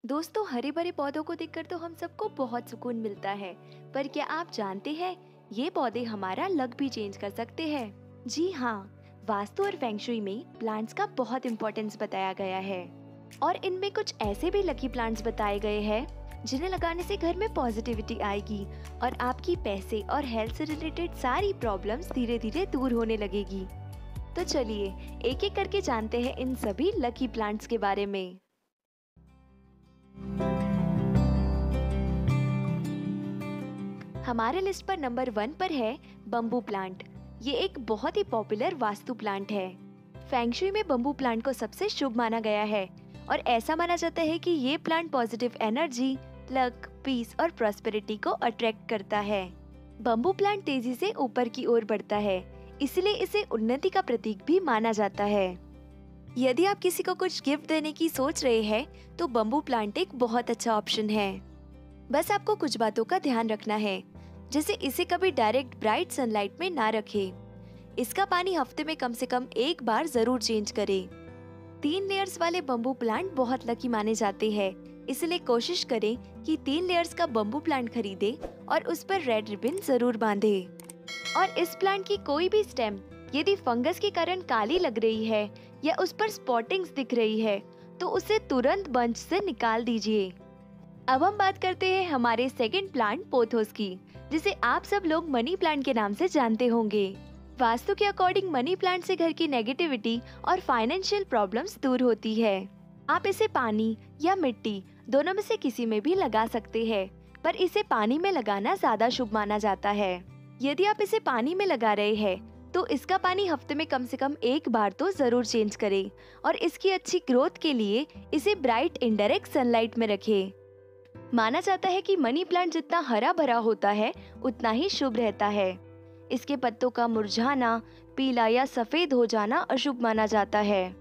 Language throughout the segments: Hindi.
दोस्तों, हरे भरे पौधों को देखकर तो हम सबको बहुत सुकून मिलता है। पर क्या आप जानते हैं, ये पौधे हमारा लक भी चेंज कर सकते हैं। जी हाँ, वास्तु और फेंगशुई में प्लांट्स का बहुत इम्पोर्टेंस बताया गया है और इनमें कुछ ऐसे भी लकी प्लांट्स बताए गए हैं जिन्हें लगाने से घर में पॉजिटिविटी आएगी और आपकी पैसे और हेल्थ से रिलेटेड सारी प्रॉब्लम्स धीरे धीरे दूर होने लगेगी। तो चलिए एक एक करके जानते हैं इन सभी लकी प्लांट्स के बारे में। हमारे लिस्ट पर नंबर 1 पर है बम्बू प्लांट। ये एक बहुत ही पॉपुलर वास्तु प्लांट है। फेंगशुई में बम्बू प्लांट को सबसे शुभ माना गया है और ऐसा माना जाता है कि ये plant positive energy, luck, peace और प्रॉस्पेरिटी को अट्रैक्ट करता है। बम्बू प्लांट तेजी से ऊपर की ओर बढ़ता है, इसलिए इसे उन्नति का प्रतीक भी माना जाता है। यदि आप किसी को कुछ गिफ्ट देने की सोच रहे हैं, तो बम्बू प्लांट एक बहुत अच्छा ऑप्शन है। बस आपको कुछ बातों का ध्यान रखना है, जैसे इसे कभी डायरेक्ट ब्राइट सनलाइट में ना रखें। इसका पानी हफ्ते में कम से कम एक बार जरूर चेंज करें। 3 लेयर्स वाले बम्बू प्लांट बहुत लकी माने जाते हैं, इसलिए कोशिश करें कि 3 लेयर्स का बम्बू प्लांट खरीदें और उस पर रेड रिबन जरूर बांधें। और इस प्लांट की कोई भी स्टेम यदि फंगस के कारण काली लग रही है या उस पर स्पॉटिंग्स दिख रही है, तो उसे तुरंत बंच से निकाल दीजिए। अब हम बात करते हैं हमारे सेकंड प्लांट पोथोस की, जिसे आप सब लोग मनी प्लांट के नाम से जानते होंगे। वास्तु के अकॉर्डिंग मनी प्लांट से घर की नेगेटिविटी और फाइनेंशियल प्रॉब्लम्स दूर होती है। आप इसे पानी या मिट्टी दोनों में से किसी में भी लगा सकते हैं, पर इसे पानी में लगाना ज्यादा शुभ माना जाता है। यदि आप इसे पानी में लगा रहे हैं, तो इसका पानी हफ्ते में कम से कम एक बार तो जरूर चेंज करें और इसकी अच्छी ग्रोथ के लिए इसे ब्राइट इनडायरेक्ट सनलाइट में रखें। माना जाता है कि मनी प्लांट जितना हरा भरा होता है उतना ही शुभ रहता है। इसके पत्तों का मुरझाना, पीला या सफेद हो जाना अशुभ माना जाता है,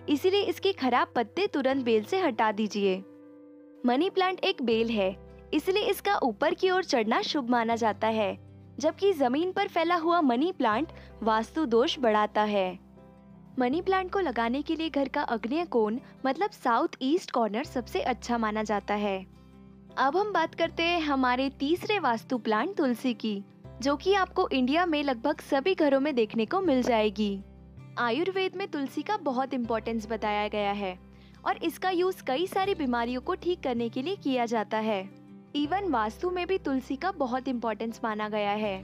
इसीलिए इसके खराब पत्ते तुरंत बेल से हटा दीजिए। मनी प्लांट एक बेल है, इसलिए इसका ऊपर की ओर चढ़ना शुभ माना जाता है, जबकि जमीन पर फैला हुआ मनी प्लांट वास्तु दोष बढ़ाता है। मनी प्लांट को लगाने के लिए घर का आग्नेय कोण मतलब साउथ ईस्ट कॉर्नर सबसे अच्छा माना जाता है। अब हम बात करते हैं हमारे तीसरे वास्तु प्लांट तुलसी की, जो कि आपको इंडिया में लगभग सभी घरों में देखने को मिल जाएगी। आयुर्वेद में तुलसी का बहुत इम्पोर्टेंस बताया गया है और इसका यूज कई सारी बीमारियों को ठीक करने के लिए किया जाता है। इवन वास्तु में भी तुलसी का बहुत इम्पोर्टेंस माना गया है।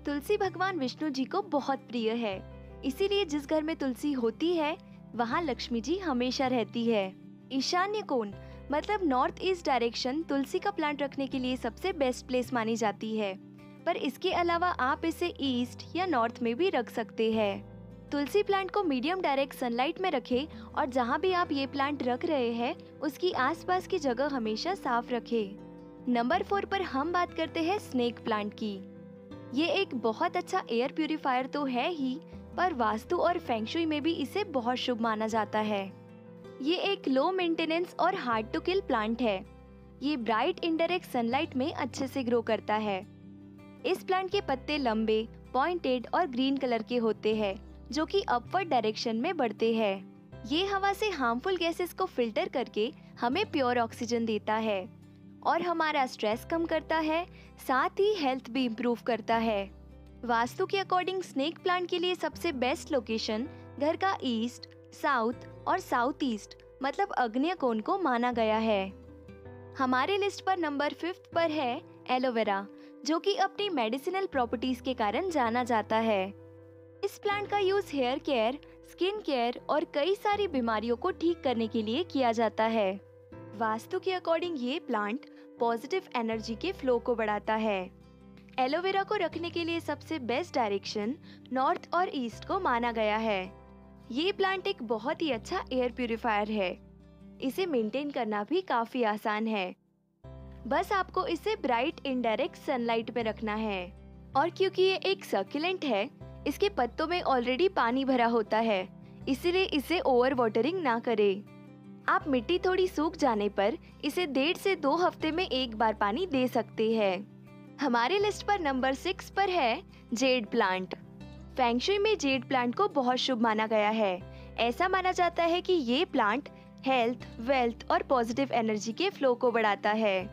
तुलसी भगवान विष्णु जी को बहुत प्रिय है, इसीलिए जिस घर में तुलसी होती है वहाँ लक्ष्मी जी हमेशा रहती है। ईशान्य कोण मतलब नॉर्थ ईस्ट डायरेक्शन तुलसी का प्लांट रखने के लिए सबसे बेस्ट प्लेस मानी जाती है, पर इसके अलावा आप इसे ईस्ट या नॉर्थ में भी रख सकते हैं। तुलसी प्लांट को मीडियम डायरेक्ट सनलाइट में रखें और जहाँ भी आप ये प्लांट रख रहे हैं उसकी आसपास की जगह हमेशा साफ रखें। नंबर 4 पर हम बात करते हैं स्नेक प्लांट की। ये एक बहुत अच्छा एयर प्यूरिफायर तो है ही, पर वास्तु और फेंगशुई में भी इसे बहुत शुभ माना जाता है। ये एक लो मेंटेनेंस और हार्ड टू किल प्लांट है। ये ब्राइट इनडायरेक्ट सनलाइट में अच्छे से ग्रो करता है। इस प्लांट के पत्ते लंबे, पॉइंटेड और ग्रीन कलर के होते हैं, जो कि अपवर्ड डायरेक्शन में बढ़ते हैं। ये हवा से हार्मफुल गैसेस को फिल्टर करके हमें प्योर ऑक्सीजन देता है और हमारा स्ट्रेस कम करता है, साथ ही हेल्थ भी इम्प्रूव करता है। वास्तु के अकॉर्डिंग स्नेक प्लांट के लिए सबसे बेस्ट लोकेशन घर का ईस्ट, साउथ और साउथ ईस्ट मतलब आग्नेय कोण को माना गया है। हमारे लिस्ट पर नंबर 5 पर है एलोवेरा, जो कि अपनी मेडिसिनल प्रॉपर्टीज के कारण जाना जाता है। इस प्लांट का use hair care, skin care और कई सारी बीमारियों को ठीक करने के लिए किया जाता है। वास्तु के अकॉर्डिंग ये प्लांट पॉजिटिव एनर्जी के फ्लो को बढ़ाता है। एलोवेरा को रखने के लिए सबसे बेस्ट डायरेक्शन नॉर्थ और ईस्ट को माना गया है। ये प्लांट एक बहुत ही अच्छा एयर प्यूरिफायर है। इसे मेंटेन करना भी काफी आसान है। बस आपको इसे ब्राइट इनडायरेक्ट सनलाइट में रखना है। और क्योंकि ये एक सर्कुलेंट है, इसके पत्तों में ऑलरेडी पानी भरा होता है, इसलिए इसे ओवर वाटरिंग ना करें। आप मिट्टी थोड़ी सूख जाने पर इसे 1.5 से 2 हफ्ते में एक बार पानी दे सकते हैं। हमारे लिस्ट पर नंबर 6 पर है जेड प्लांट। फेंगशुई में जेड प्लांट को बहुत शुभ माना गया है। ऐसा माना जाता है कि ये प्लांट हेल्थ, वेल्थ और पॉजिटिव एनर्जी के फ्लो को बढ़ाता है।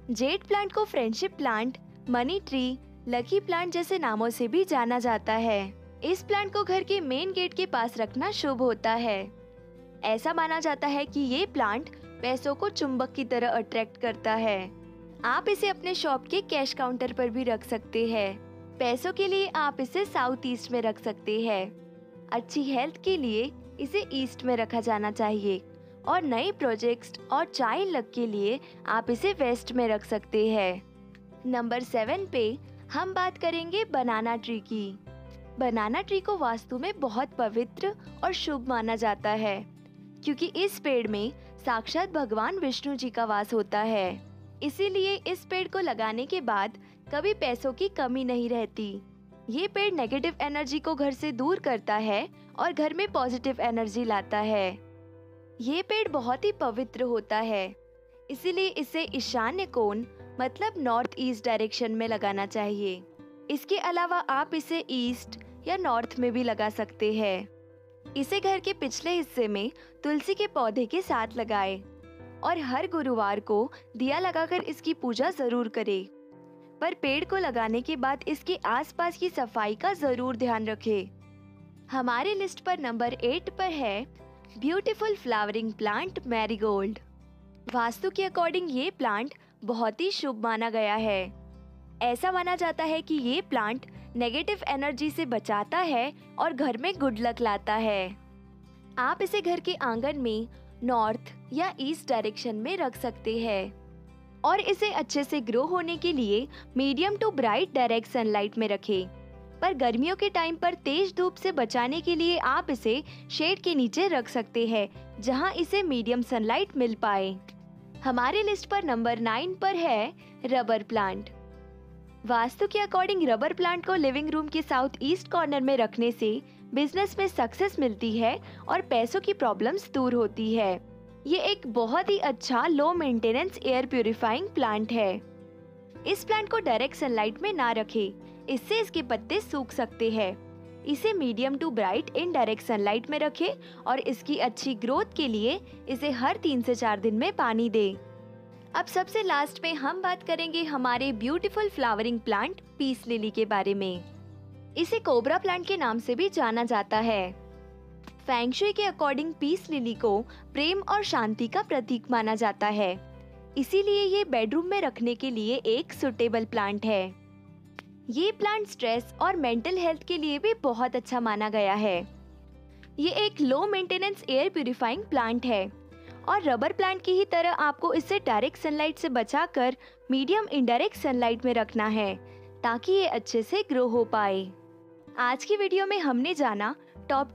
जेड प्लांट को friendship plant, money tree, lucky plant जैसे नामों से भी जाना जाता है। इस प्लांट को घर के मेन गेट के पास रखना शुभ होता है। ऐसा माना जाता है कि ये प्लांट पैसों को चुंबक की तरह अट्रैक्ट करता है। आप इसे अपने शॉप के कैश काउंटर पर भी रख सकते हैं। पैसों के लिए आप इसे साउथ ईस्ट में रख सकते हैं। अच्छी हेल्थ के लिए इसे ईस्ट में रखा जाना चाहिए और नए प्रोजेक्ट्स और चाइल्ड लक के लिए आप इसे वेस्ट में रख सकते हैं। नंबर 7 पे हम बात करेंगे बनाना ट्री की। बनाना ट्री को वास्तु में बहुत पवित्र और शुभ माना जाता है, क्योंकि इस पेड़ में साक्षात भगवान विष्णु जी का वास होता है। इसीलिए इस पेड़ को लगाने के बाद कभी पैसों की कमी नहीं रहती। ये पेड़ नेगेटिव एनर्जी को घर से दूर करता है और घर में पॉजिटिव एनर्जी लाता है। ये पेड़ बहुत ही पवित्र होता है, इसीलिए इसे ईशान्य कोण मतलब नॉर्थ ईस्ट डायरेक्शन में लगाना चाहिए। इसके अलावा आप इसे ईस्ट या नॉर्थ में भी लगा सकते हैं। इसे घर के पिछले हिस्से में तुलसी के पौधे के साथ लगाएं और हर गुरुवार को दिया लगाकर इसकी पूजा जरूर करें। पर पेड़ को लगाने के बाद इसके आसपास की सफाई का जरूर ध्यान रखें। हमारे लिस्ट पर नंबर 8 पर है beautiful flowering plant marigold. Vastu के अकॉर्डिंग ये प्लांट बहुत ही शुभ माना गया है। ऐसा माना जाता है कि ये प्लांट नेगेटिव एनर्जी से बचाता है और घर में गुड लक लाता है। आप इसे घर के आंगन में नॉर्थ या ईस्ट डायरेक्शन में रख सकते हैं और इसे अच्छे से ग्रो होने के लिए medium to bright direct sunlight में रखें। पर गर्मियों के टाइम पर तेज धूप से बचाने के लिए आप इसे शेड के नीचे रख सकते हैं, जहां इसे मीडियम सनलाइट मिल पाए। हमारे लिस्ट पर नंबर 9 पर है रबर प्लांट। वास्तु के अकॉर्डिंग रबर प्लांट को लिविंग रूम के साउथ ईस्ट कॉर्नर में रखने से बिजनेस में सक्सेस मिलती है और पैसों की प्रॉब्लम्स दूर होती है। ये एक बहुत ही अच्छा low maintenance air purifying plant है। इस प्लांट को डायरेक्ट सनलाइट में ना रखें, इससे इसके पत्ते सूख सकते हैं। इसे medium to bright indirect sunlight में रखें और इसकी अच्छी ग्रोथ के लिए इसे हर 3 से 4 दिन में पानी दें। अब सबसे लास्ट में हम बात करेंगे हमारे beautiful flowering plant peace lily के बारे में। इसे कोबरा प्लांट के नाम से भी जाना जाता है। फेंग शुई के अकॉर्डिंग पीस लिली को प्रेम और शांति का प्रतीक माना जाता है, इसीलिए ये बेडरूम में रखने के लिए एक सुटेबल प्लांट है। ये प्लांट स्ट्रेस और मेंटल हेल्थ के लिए भी बहुत अच्छा माना गया है। ये एक low maintenance air purifying plant है और रबर प्लांट की ही तरह आपको इसे डायरेक्ट सनलाइट से बचाकर मीडियम इनडायरेक्ट सनलाइट में रखना है, ताकि ये अच्छे से ग्रो हो पाए। आज की वीडियो में हमने जाना टॉप